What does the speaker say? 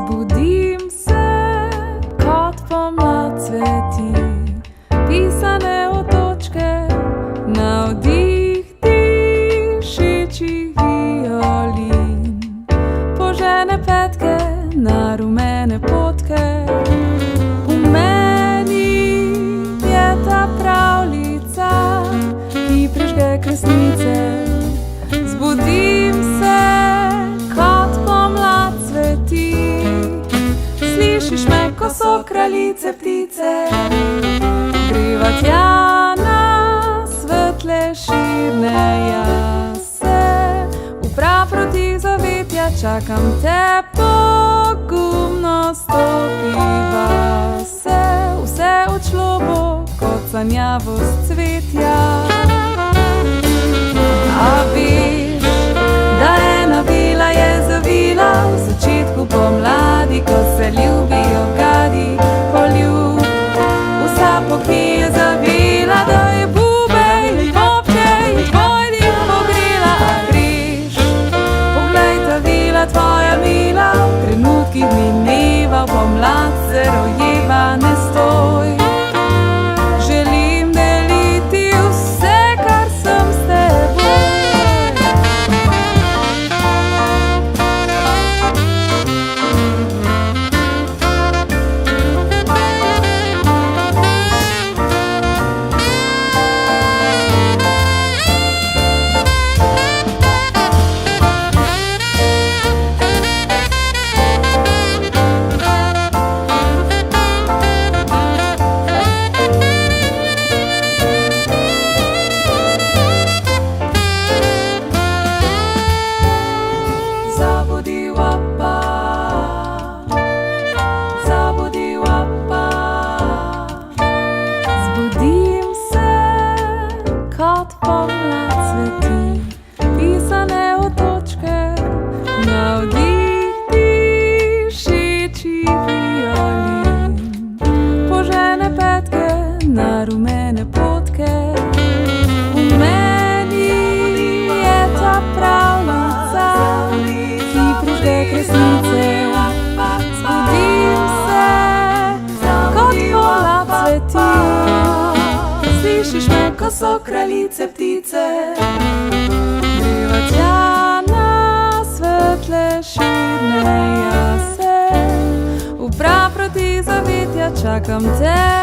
Zbudim se, kot pomlad cveti, pisane otočke, navdih dišečih violin, požene petke na rumene potke. V meni je ta pravljica, ki prižge kresnice. Zbudim se, kot pomlad cveti, slišiš me, ko so kraljice ptice. Greva tja na svetle širne jase, v praproti zavetja čakam te, pogumno stopiva se. Vse odšlo bo kot sanjavost cvetja. A veš, da ena vila je zavila v začetku pomladi, ko se ljubijo gadi poljub. Vsa ki je zavila, da je bube in popke in pojdi pogrela. A greš, poglej, ta vila tvoja mila, v trenutkih mineva, pomlad se rojeva, ne stoj. Želim deliti vse, kar sem s teboj. Zbudim se, kot pomlad cveti, pisane otočke, navdih dišečih violin, požene petke na rumene potke. V meni je ta pravljica, ki prižge kresnice. Zbudim se, kot pomlad cveti, slišiš me, ko so kraljice ptice. Greva tja na svetle širne jase, v praproti zavetja čakam te.